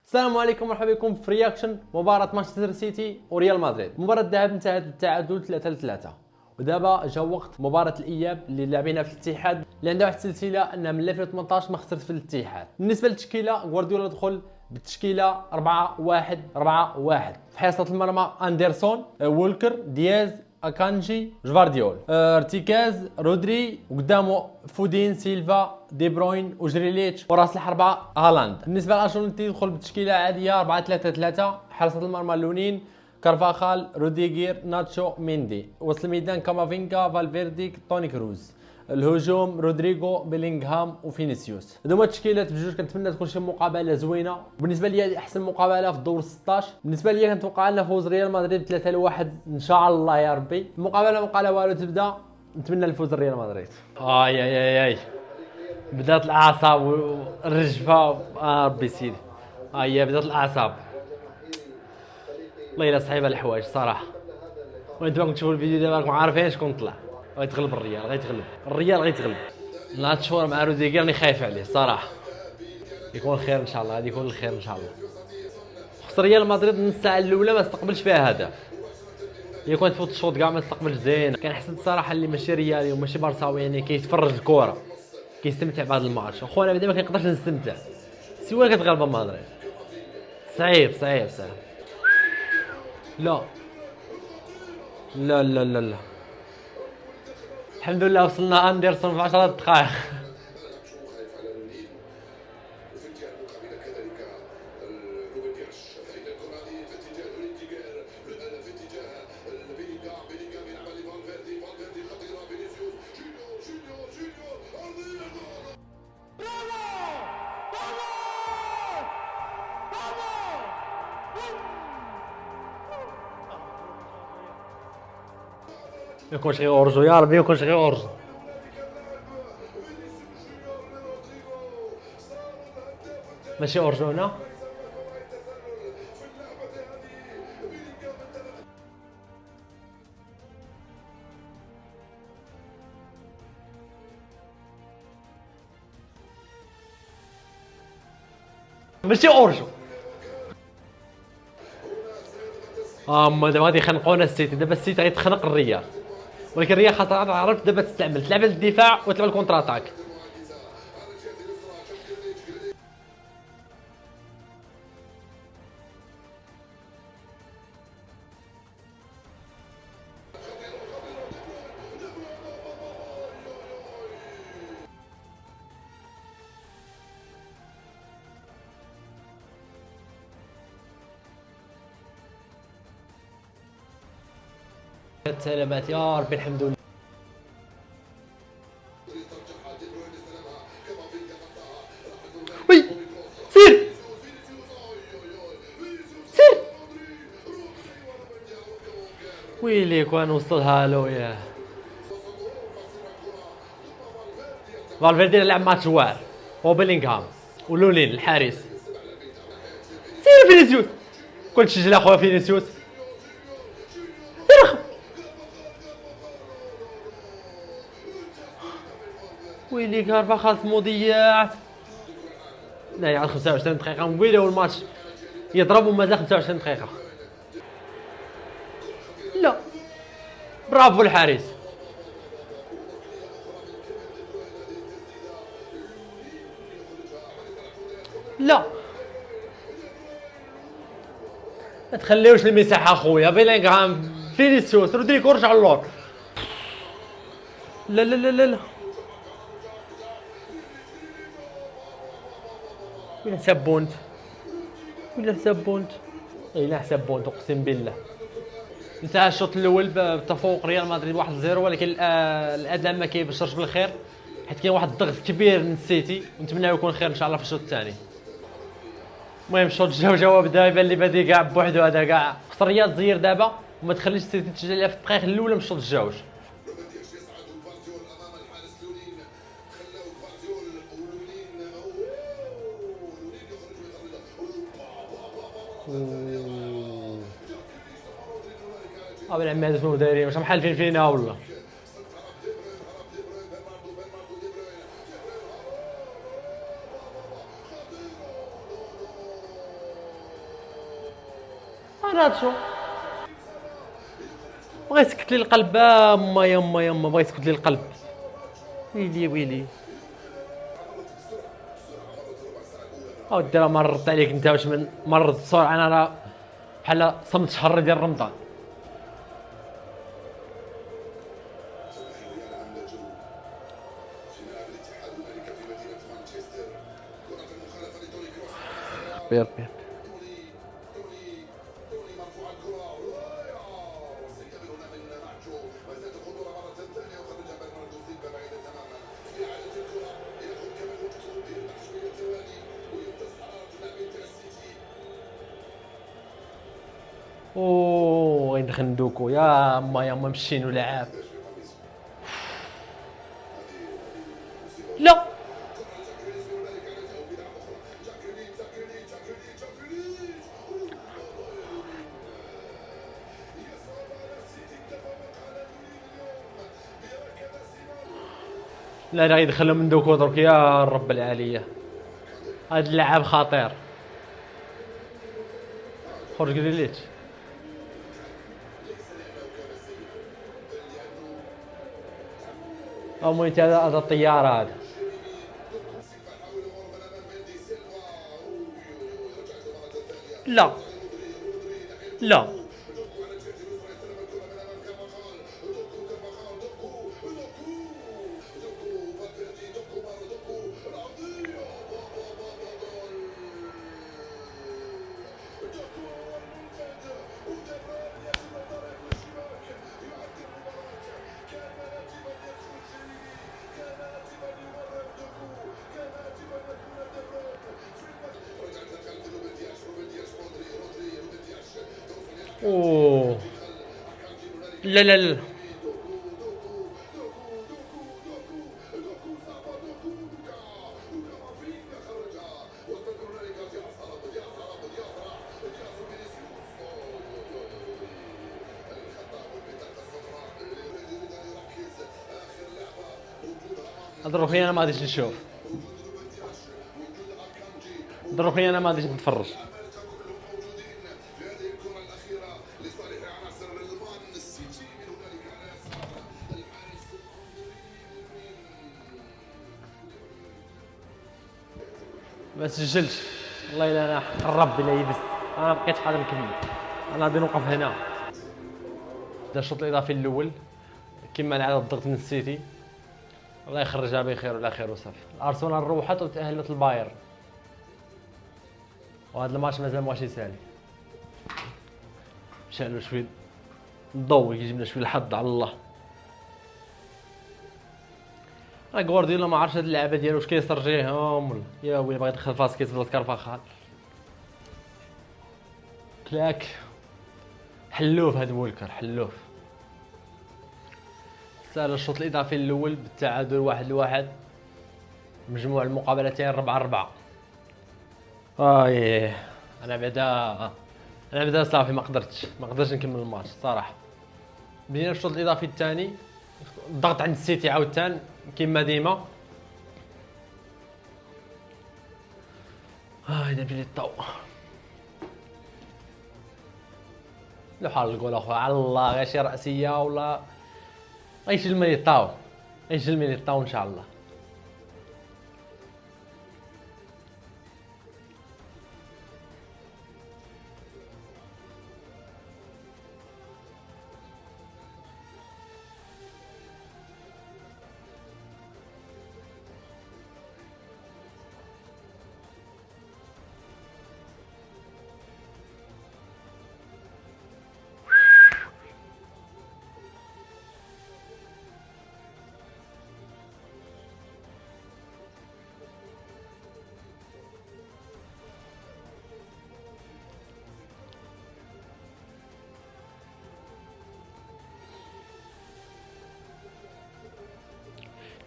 السلام عليكم، مرحبا بكم في رياكشن مباراة مانشستر سيتي وريال مدريد. مباراة الذهاب انتهت بالتعادل 3-3، ودابا جا وقت مباراة الاياب اللي لاعبينها في الاتحاد، اللي عندها واحد السلسلة انها من 2018 ما خسرت في الاتحاد. بالنسبة للتشكيلة، غوارديولا دخل بالتشكيلة 4-1-4-1. في حراسة المرمى اندرسون، وولكر، دياز، اكانجي، جفارديول، ارتيكاز، رودري، وقدامه فودين، سيلفا، دي بروين وجريليتش، وراس الحربة هالاند. بالنسبه لاشونتي يدخل بتشكيله عاديه 4-3-3. حراسه المرمى لونين، كارفاخال، روديغير، ناتشو، ميندي. وسط الميدان كامافينجا، فالفيردي، توني كروز. الهجوم رودريغو، بيلينغهام وفينيسيوس. هذوما التشكيلات بجوج. كنتمنى تكون شي مقابله زوينه، وبالنسبه لي احسن مقابله في الدور 16. بالنسبه لي كنتوقع لنا فوز ريال مدريد 3-1 ان شاء الله يا ربي. المقابله ما بقى لها والو تبدا، نتمنى الفوز ريال مدريد. اي اي اي بدات الاعصاب والرجفه. ربي سيدي، هي بدات الاعصاب. والله الا صعيبه الحوايج صراحه. وانتم راكم تشوفوا الفيديو دابا راكم عارفين شكون طلع. غيتغلب الريال، الريال غيتغلب. هاد الشهور مع روديغير راني خايف عليه صراحه. يكون خير ان شاء الله، غادي يكون الخير ان شاء الله. خص ريال مدريد النص ساعه الاولى ما استقبلش فيها هدف. هي كانت تفوت الشوط كاع ما استقبلش زين. كنحسن الصراحه اللي ماشي ريالي وماشي بارساوي يعني كيتفرج الكره كيستمتع بهذا الماتش. اخويا بعدا ما كنقدرش نستمتع سوا كتغلب مدريد. صعيب. لا لا لا لا لا، الحمد لله وصلنا اندرسون في 10 دقائق. ما يكونش غير اورجو يا ربي، ما يكونش غير اورجو. ماشي اورجو هنا. ماشي اورجو. اما دابا غادي يخنقونا السيتي. دابا السيتي غيتخنق الريال، ولكن الريال خاطر عرفت دابا تلعب الدفاع وتلعب الكونتر اتاك. سلامات يا ربي، الحمد لله. وي سير ويلي كون وصلها له ياه. فالفيردي لعب ماتش واعر، وبيلينغهام ولونين الحارس. سير فينيسيوس، كنت تسجل اخويا فينيسيوس. ويلي كارفاخال مضيعات. لا يعاد 25 دقيقة ويلي والماتش يضرب ومازال 25 دقيقة. لا برافو الحارس. لا ما تخليوش المساحة اخويا. بيلينغهام، فينيسيوس، رودريغو رجع اللور. لا لا لا لا لا، وين حساب بونت، ولا حساب بونت. اي لا حساب بونت اقسم بالله. انتهى الشوط الاول بتفوق ريال مدريد 1-0، ولكن الاداء ما كيبشرش بالخير، حيت كاين واحد الضغط كبير من السيتي، ونتمناو يكون خير ان شاء الله في الشوط الثاني. المهم الشوط جا بدا يبان لي بادي كاع بوحدو. هذا كاع خص الريال تزير دابا وما تخليش السيتي تسجل عليها في الدقائق الاولى من الشوط الجوج. العمي هذا شنو دايرين؟ واش محالفين فينا ولا؟ ناتشو بغا يسكت لي القلب. يما يما يما بغا يسكت لي القلب. ويلي ويلي اودي راه مرضت عليك انت. واش من مرض بسرعه؟ انا راه بحال صمت شهر ديال رمضان. بير بير اوه غيدخل دوكو. يا ما يما مشينو لعاب. لا لا لا غيدخلهم من دوكو درك. يا رب العالية هاد اللعاب خطير. خرج جريليتش. المهم هذا الطيارة هذا. لا لا اوه لا لا لا دروكي انا ما غاديش نشوف. دروكي انا ما غاديش نتفرج. ما سجلتش والله الا انا قرب الا يبست. انا ما بقيتش قادر نكمل. انا غادي نوقف هنا. بدا الشوط الاضافي الاول كما العاده الضغط من السيتي. الله يخرجها بخير ولا خير وصافي. الارسنال روحت وتاهلت البايرن. وهذا الماتش مازال ماشي ساهل. مشى له شويه الضوء يجيب لنا شويه الحظ على الله. راه غوارديولا ما عرفش هاد اللعبه ديالو واش كيسترجيهم ولا يا ويلي باغي يدخل فاسكيت بلاصه كارفاخال. كلاك حلوف هاد وولكر حلوف. سال الشوط الاضافي الاول بالتعادل 1-1. مجموع المقابلتين 4-4. انا بعدا صافي ما قدرتش نكمل الماتش صراحه. بدينا الشوط الاضافي الثاني. الضغط عند السيتي عاوتاني كما ديما. اذا بلي الضوء لو حال الجول اخويا على الله. غير شي راسيه ولا غيجي الميليطاو. غيجي الميليطاو ان شاء الله.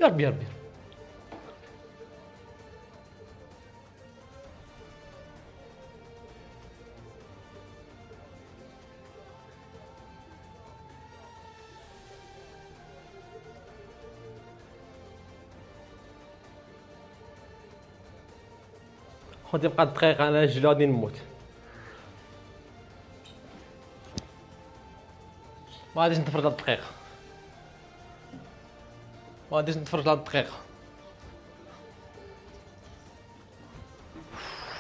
يا ربي يا ربي. خذ يبقى دقيقة انا جلو غادي نموت. ما غاديش نتفرج هاد الدقيقه، ما غاديش نتفرج هاد الدقيقه.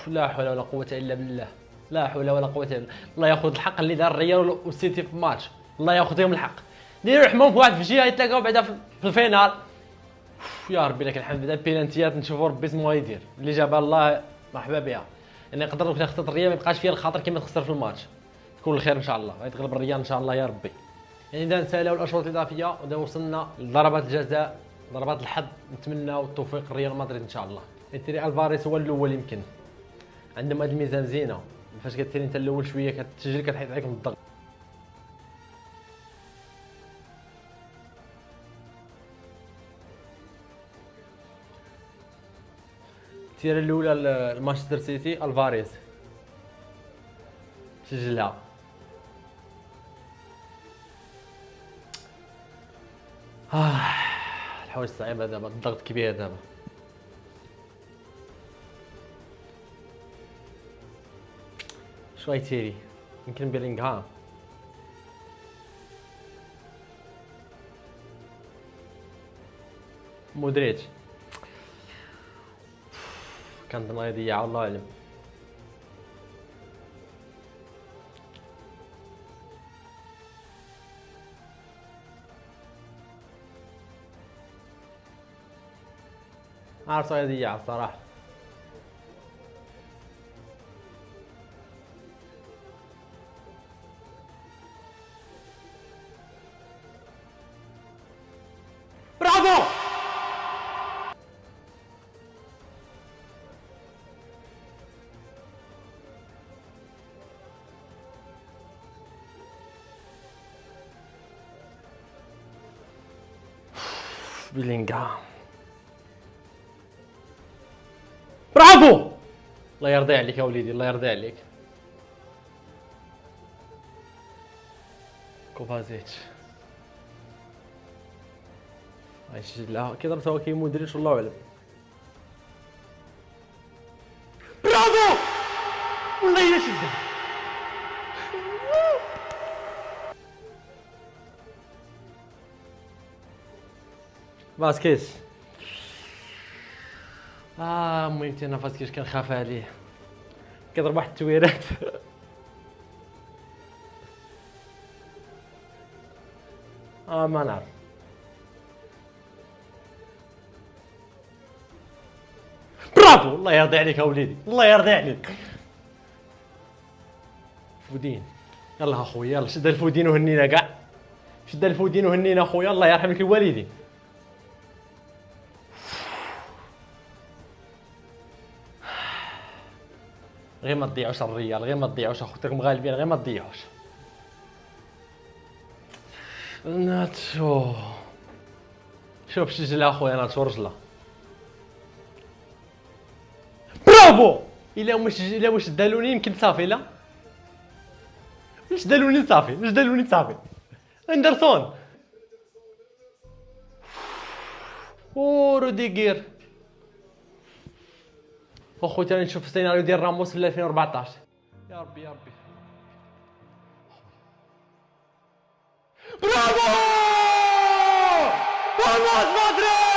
لا حول ولا قوه الا بالله، لا حول ولا قوه الا بالله. الله ياخذ الحق اللي دار الريال والسيتي في الماتش، الله ياخذهم الحق. ديروا رحمهم في واحد في الجهه يتلاقاو بعدا في الفينال. يا ربي لك الحمد. بعدا البينالتيات نشوفوا ربي اسمه يدير اللي جابها الله مرحبا بها. يعني يقدر لو خسرت الريال ما يبقاش فيها الخاطر كما تخسر في الماتش. تكون الخير ان شاء الله، غيتغلب الريال ان شاء الله يا ربي. يعني دابا نسالاو الاشواط الاضافيه ودابا وصلنا لضربات الجزاء، ضربات الحظ. نتمناو التوفيق لريال مدريد ان شاء الله. تيري الفاريز هو الاول يمكن، عندهم هاد الميزه مزيانه. فاش كتيري انت الاول شويه كتسجل كتحيط عليك من الضغط. التيره الاولى لمانشستر سيتي الفاريز سجلها. الحوايج صعيبه دابا، الضغط كبير دابا. شوي تيري يمكن بيلينغهام. مودريتش كان الله يضيع الله اعلم. عارف يضيع الصراحه. برافو. بيلينغهام برافو. الله يرضي عليك يا وليدي، الله يرضي عليك. كوفازيتش غيسجلها كي ضربتها كي مودريتش والله اعلم. برافو والله الا شدها. فاسكيز المهم انا فاسكيز كنخاف عليه، كيضرب واحد التويرات. ما نعرف. برافو الله يرضي عليك يا وليدي، الله يرضي عليك. فودين يلا اخويا، يلا شد الفودين وهنينا كاع، شد الفودين وهنينا اخويا، الله يرحم لك الوالدين. غير ما تضيعوش الريال، غير ما تضيعوش اخوتكم غالبين، غير ما تضيعوش. ناتشو شوف سجلها اخويا، ناتشو رجله. برافو. الا واش دالوني يمكن صافي. لا واش دالوني صافي، واش دالوني صافي. اندرسون روديغير. اخويا راني نشوف السيناريو ديال راموس في 2014. يا ربي يا ربي. برافو. راموس مدريد.